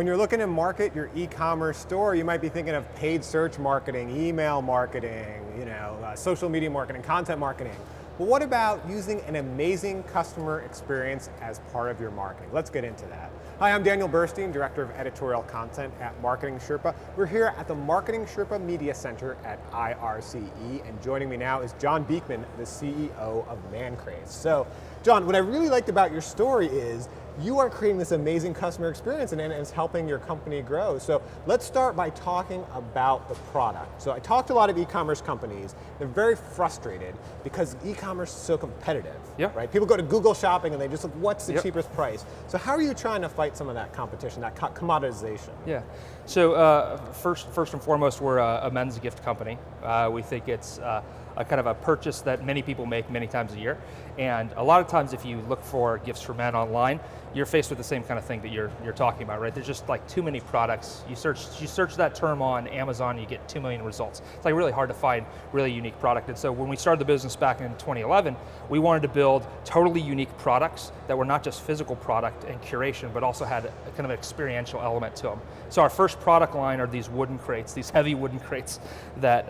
When you're looking to market your e-commerce store, you might be thinking of paid search marketing, email marketing, social media marketing, content marketing. But what about using an amazing customer experience as part of your marketing? Let's get into that. Hi, I'm Daniel Burstein, Director of Editorial Content at Marketing Sherpa. We're here at the Marketing Sherpa Media Center at IRCE, and joining me now is John Beekman, the CEO of ManCraze. So, John, what I really liked about your story is you are creating this amazing customer experience and it's helping your company grow. So let's start by talking about the product. So I talked to a lot of e-commerce companies. They're very frustrated because e-commerce is so competitive, right? People go to Google Shopping and they just look, what's the cheapest price? So how are you trying to fight some of that competition, that commoditization? Yeah, so first and foremost, we're a men's gift company. We think it's a kind of a purchase that many people make many times a year. And a lot of times if you look for gifts for men online, you're faced with the same kind of thing that you're talking about, right? There's just like too many products. You search that term on Amazon, you get 2 million results. It's like really hard to find really unique product. And so when we started the business back in 2011, we wanted to build totally unique products that were not just physical product and curation, but also had a kind of experiential element to them. So our first product line are these wooden crates, these heavy wooden crates that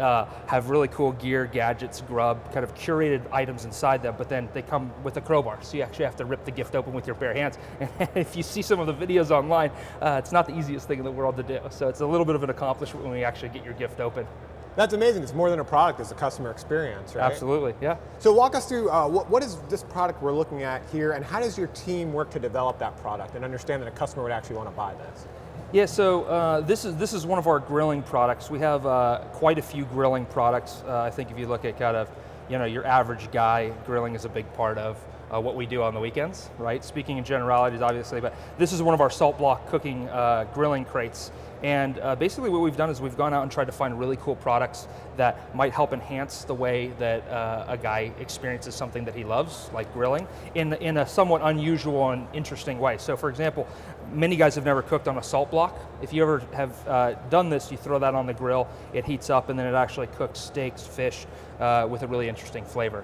have really cool gear, gadgets, grub, kind of curated items inside them, but then they come with a crowbar, so you actually have to rip the gift open with your bare hands. And if you see some of the videos online, it's not the easiest thing in the world to do. So it's a little bit of an accomplishment when we actually get your gift open. That's amazing. It's more than a product, it's a customer experience, right? Absolutely, yeah. So walk us through, what is this product we're looking at here, and how does your team work to develop that product and understand that a customer would actually want to buy this? Yeah, so this is one of our grilling products. We have quite a few grilling products. I think if you look at kind of, your average guy, grilling is a big part of what we do on the weekends, right? Speaking in generalities, obviously, but this is one of our salt block cooking grilling crates. And basically what we've done is we've gone out and tried to find really cool products that might help enhance the way that a guy experiences something that he loves, like grilling, in a somewhat unusual and interesting way. So for example, many guys have never cooked on a salt block. If you ever have done this, you throw that on the grill, it heats up, and then it actually cooks steaks, fish, with a really interesting flavor.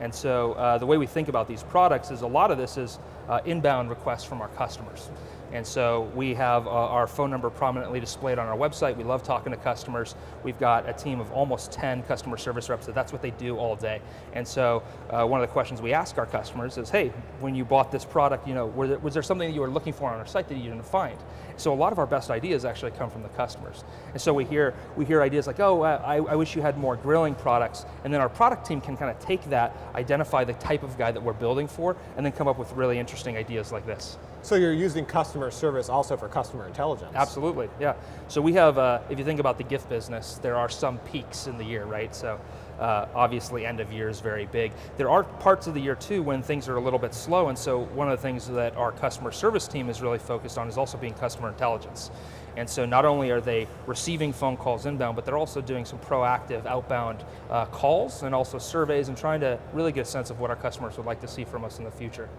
And so the way we think about these products is a lot of this is inbound requests from our customers. And so we have our phone number prominently displayed on our website. We love talking to customers. We've got a team of almost 10 customer service reps, so that's what they do all day. And so one of the questions we ask our customers is, hey, when you bought this product, was there something that you were looking for on our site that you didn't find? So a lot of our best ideas actually come from the customers. And so we hear ideas like, oh, I wish you had more grilling products. And then our product team can kind of take that, identify the type of guy that we're building for, and then come up with really interesting ideas like this. So you're using customer service also for customer intelligence? Absolutely, yeah. So we have, if you think about the gift business, there are some peaks in the year, right? So obviously end of year is very big. There are parts of the year too when things are a little bit slow, and so one of the things that our customer service team is really focused on is also being customer intelligence. And so not only are they receiving phone calls inbound, but they're also doing some proactive outbound calls and also surveys and trying to really get a sense of what our customers would like to see from us in the future.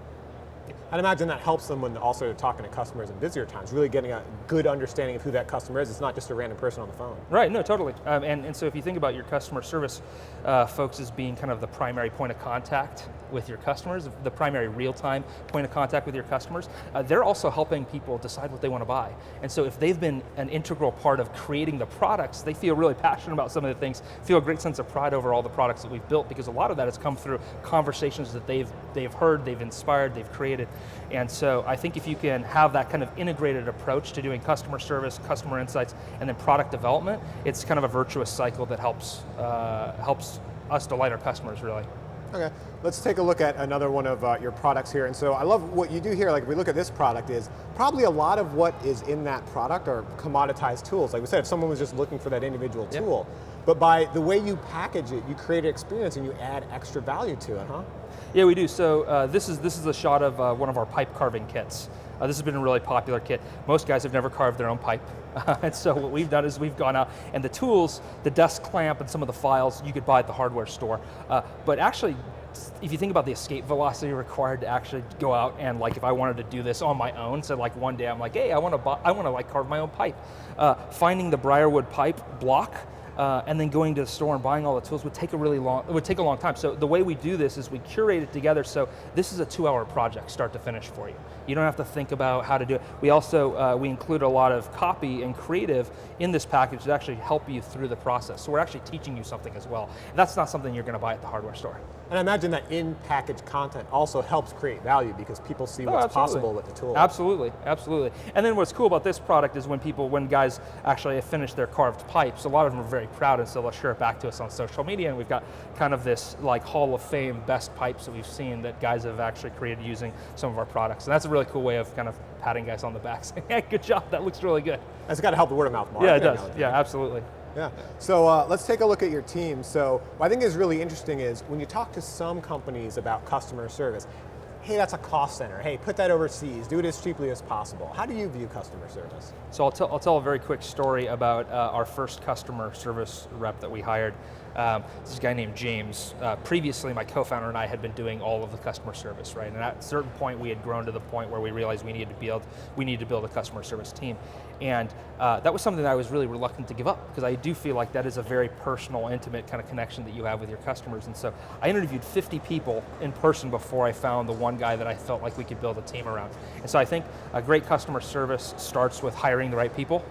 I'd imagine that helps them when also talking to customers in busier times, really getting a good understanding of who that customer is. It's not just a random person on the phone. Right, no, totally. And so if you think about your customer service folks as being kind of the primary point of contact with your customers, the primary real-time point of contact with your customers, they're also helping people decide what they want to buy. And so if they've been an integral part of creating the products, they feel really passionate about some of the things, feel a great sense of pride over all the products that we've built, because a lot of that has come through conversations that they've heard, they've inspired, they've created. And so I think if you can have that kind of integrated approach to doing customer service, customer insights, and then product development, it's kind of a virtuous cycle that helps us delight our customers, really. Okay, let's take a look at another one of your products here. And so I love what you do here. Like, if we look at this product, is probably a lot of what is in that product are commoditized tools. Like we said, if someone was just looking for that individual tool, but by the way you package it, you create an experience and you add extra value to it, huh? Yeah, we do. So this is a shot of one of our pipe carving kits. This has been a really popular kit. Most guys have never carved their own pipe. And so what we've done is we've gone out, and the tools, the desk clamp and some of the files, you could buy at the hardware store. But actually, if you think about the escape velocity required to actually go out and, like, if I wanted to do this on my own, so like one day I'm like, hey, I want to like carve my own pipe. Finding the briarwood pipe block and then going to the store and buying all the tools would take a long time. So the way we do this is we curate it together, so this is a 2-hour project, start to finish for you. You don't have to think about how to do it. We also, we include a lot of copy and creative in this package to actually help you through the process. So we're actually teaching you something as well. And that's not something you're going to buy at the hardware store. And I imagine that in-package content also helps create value because people see what's possible with the tool. Absolutely, absolutely. And then what's cool about this product is when guys actually have finished their carved pipes, a lot of them are very proud, and so they'll share it back to us on social media, and we've got kind of this like Hall of Fame best pipes that we've seen that guys have actually created using some of our products. And that's a really cool way of kind of patting guys on the back, saying, hey, good job, that looks really good. It's got to help the word of mouth market. Yeah, it does, yeah, absolutely. Yeah, so let's take a look at your team. So what I think is really interesting is when you talk to some companies about customer service, hey, that's a cost center. Hey, put that overseas, do it as cheaply as possible. How do you view customer service? So I'll tell a very quick story about our first customer service rep that we hired. This is a guy named James. Previously, my co-founder and I had been doing all of the customer service, right? And at a certain point, we had grown to the point where we realized we needed to build a customer service team. And that was something that I was really reluctant to give up, because I do feel like that is a very personal, intimate kind of connection that you have with your customers. And so I interviewed 50 people in person before I found the one guy that I felt like we could build a team around. And so I think a great customer service starts with hiring the right people.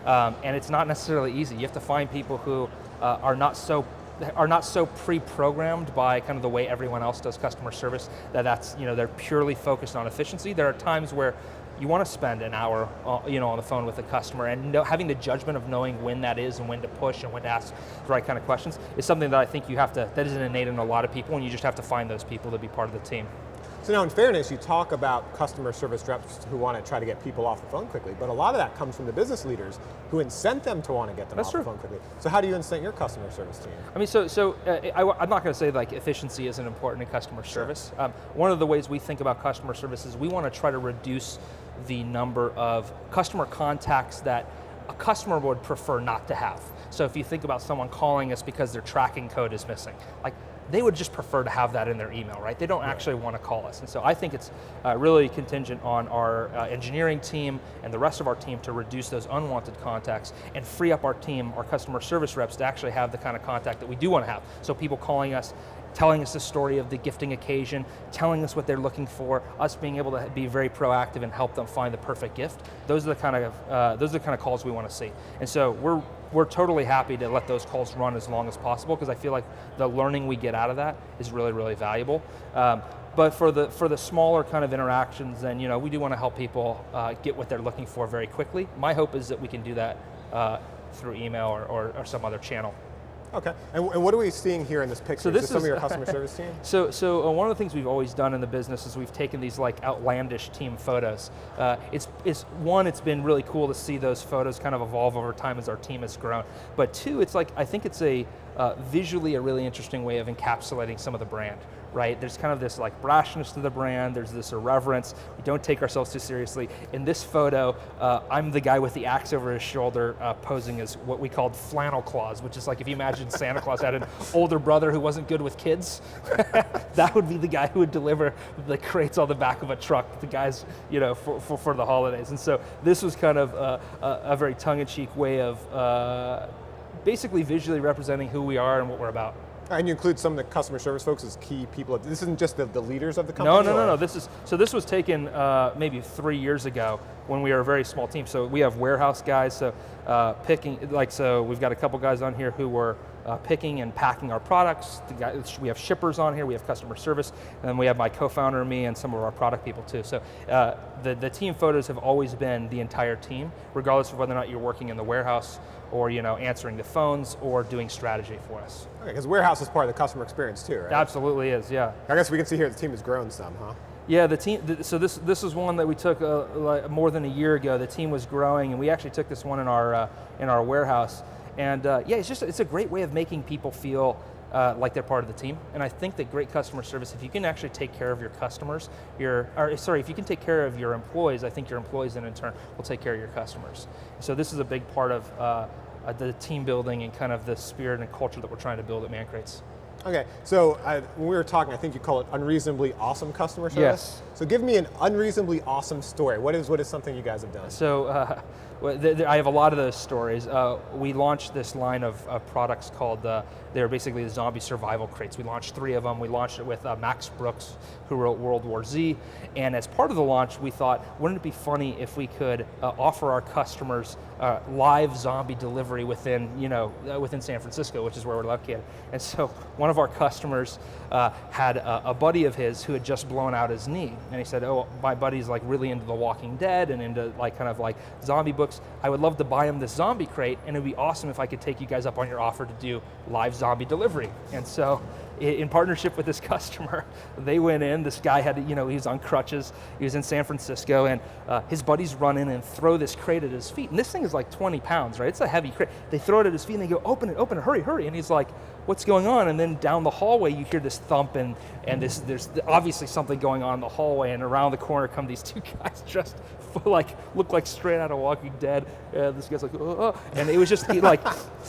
And it's not necessarily easy. You have to find people who are not so pre-programmed by kind of the way everyone else does customer service, they're purely focused on efficiency. There are times where you want to spend an hour on the phone with a customer, and having the judgment of knowing when that is and when to push and when to ask the right kind of questions is something that I think that isn't innate in a lot of people, and you just have to find those people to be part of the team. So now in fairness, you talk about customer service reps who want to try to get people off the phone quickly, but a lot of that comes from the business leaders who incent them to want to get them off the phone quickly. So how do you incent your customer service team? I mean, I'm not going to say like efficiency isn't important in customer service. One of the ways we think about customer service is we want to try to reduce the number of customer contacts that a customer would prefer not to have. So if you think about someone calling us because their tracking code is missing, like they would just prefer to have that in their email, right? They don't actually want to call us. And so I think it's really contingent on our engineering team and the rest of our team to reduce those unwanted contacts and free up our team, our customer service reps, to actually have the kind of contact that we do want to have. So people calling us, telling us the story of the gifting occasion, telling us what they're looking for, us being able to be very proactive and help them find the perfect gift. Those are the kind of calls we want to see. And so we're totally happy to let those calls run as long as possible, because I feel like the learning we get out of that is really, really valuable. But for the smaller kind of interactions, then we do want to help people get what they're looking for very quickly. My hope is that we can do that through email or some other channel. Okay, and what are we seeing here in this picture? So this is some of your customer service team? So one of the things we've always done in the business is we've taken these like outlandish team photos. It's been really cool to see those photos kind of evolve over time as our team has grown. But two, I think it's visually a really interesting way of encapsulating some of the brand, right? There's kind of this like brashness to the brand, there's this irreverence, we don't take ourselves too seriously. In this photo, I'm the guy with the axe over his shoulder posing as what we called Flannel Claus, which is like if you imagine Santa Claus had an older brother who wasn't good with kids, that would be the guy who would deliver the crates on the back of a truck, the guys for the holidays. And so this was kind of a very tongue-in-cheek way of basically visually representing who we are and what we're about. And you include some of the customer service folks as key people. This isn't just the leaders of the company? No. This was taken maybe 3 years ago when we were a very small team. So we have warehouse guys, so we've got a couple guys on here who were picking and packing our products. We have shippers on here, we have customer service, and then we have my co-founder and me and some of our product people too. So the team photos have always been the entire team, regardless of whether or not you're working in the warehouse or answering the phones or doing strategy for us. Okay, because warehouse is part of the customer experience too, right? Absolutely is, yeah. I guess we can see here the team has grown some, huh? Yeah, the team. So this is one that we took more than a year ago. The team was growing, and we actually took this one in our warehouse. And it's a great way of making people feel like they're part of the team. And I think that great customer service, if you can actually take care of your customers, if you can take care of your employees, I think your employees then in turn will take care of your customers. So this is a big part of the team building and kind of the spirit and culture that we're trying to build at ManCrates. Okay, so when we were talking, I think you call it unreasonably awesome customer service. Yes. So give me an unreasonably awesome story. What is something you guys have done? So I have a lot of those stories. We launched this line of products called, they're basically the zombie survival crates. We launched 3 of them. We launched it with Max Brooks, who wrote World War Z. And as part of the launch, we thought, wouldn't it be funny if we could offer our customers live zombie delivery within San Francisco, which is where we're located. And so one of our customers had a buddy of his who had just blown out his knee. And he said, oh, my buddy's like really into The Walking Dead and into like kind of like zombie books. I would love to buy him this zombie crate, and it'd be awesome if I could take you guys up on your offer to do live zombie delivery. And so in partnership with this customer, they went in, this guy had, he was on crutches, he was in San Francisco, and his buddies run in and throw this crate at his feet. And this thing is like 20 pounds, right? It's a heavy crate. They throw it at his feet and they go, open it, hurry, hurry. And he's like, what's going on? And then down the hallway, you hear this thump, and there's obviously something going on in the hallway, and around the corner come these 2 guys dressed look like straight out of Walking Dead. This guy's like, oh. And it was just like,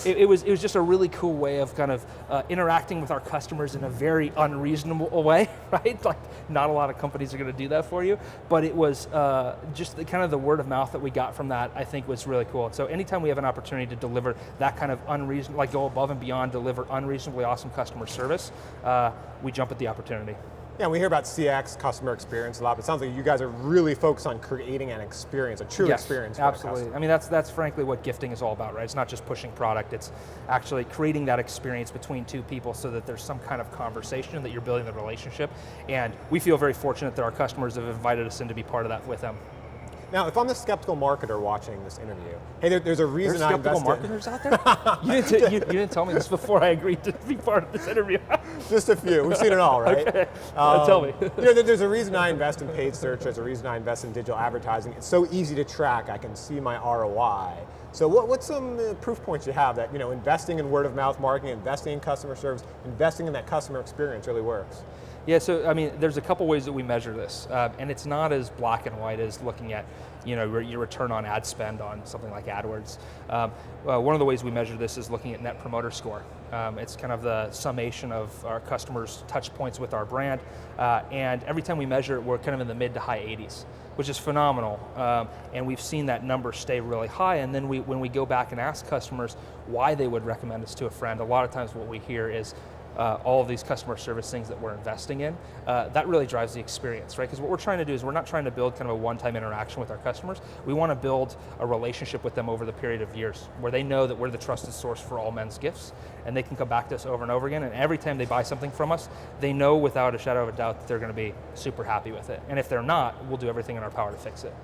it was just a really cool way of kind of interacting with our customers in a very unreasonable way, right? Like, not a lot of companies are going to do that for you, but it was just kind of the word of mouth that we got from that, I think, was really cool. So anytime we have an opportunity to deliver that kind of unreasonable, like go above and beyond, deliver unreasonably awesome customer service, we jump at the opportunity. Yeah, we hear about CX, customer experience, a lot, but it sounds like you guys are really focused on creating an experience, a true experience for absolutely. the customer. I mean, that's frankly what gifting is all about, right? It's not just pushing product, it's actually creating that experience between 2 people so that there's some kind of conversation, that you're building the relationship. And we feel very fortunate that our customers have invited us in to be part of that with them. Now, if I'm a skeptical marketer watching this interview, hey, there's a reason I invested. There's skeptical marketers out there? you didn't tell me this before I agreed to be part of this interview. Just a few. We've seen it all, right? Okay. Tell me. There's a reason I invest in paid search. There's a reason I invest in digital advertising. It's so easy to track. I can see my ROI. So what's some proof points you have that investing in word of mouth marketing, investing in customer service, investing in that customer experience really works? Yeah, so I mean, there's a couple ways that we measure this, and it's not as black and white as looking at your return on ad spend on something like AdWords. One of the ways we measure this is looking at Net Promoter Score. It's kind of the summation of our customers' touch points with our brand, and every time we measure it, we're kind of in the mid to high 80s, which is phenomenal, and we've seen that number stay really high. And then when we go back and ask customers why they would recommend us to a friend, a lot of times what we hear is, all of these customer service things that we're investing in, that really drives the experience, right? Because what we're trying to do is we're not trying to build kind of a one-time interaction with our customers. We want to build a relationship with them over the period of years, where they know that we're the trusted source for all men's gifts, and they can come back to us over and over again, and every time they buy something from us, they know without a shadow of a doubt that they're going to be super happy with it. And if they're not, we'll do everything in our power to fix it.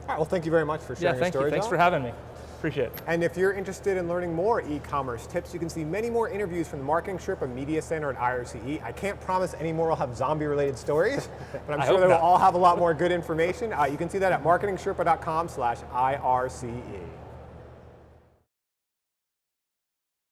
All right, well, thank you very much for sharing your story. Thanks for having me. Appreciate it. And if you're interested in learning more e-commerce tips, you can see many more interviews from the Marketing Sherpa Media Center at IRCE. I can't promise any more will have zombie-related stories, but I'm sure they will all have a lot more good information. You can see that at marketingsherpa.com/IRCE.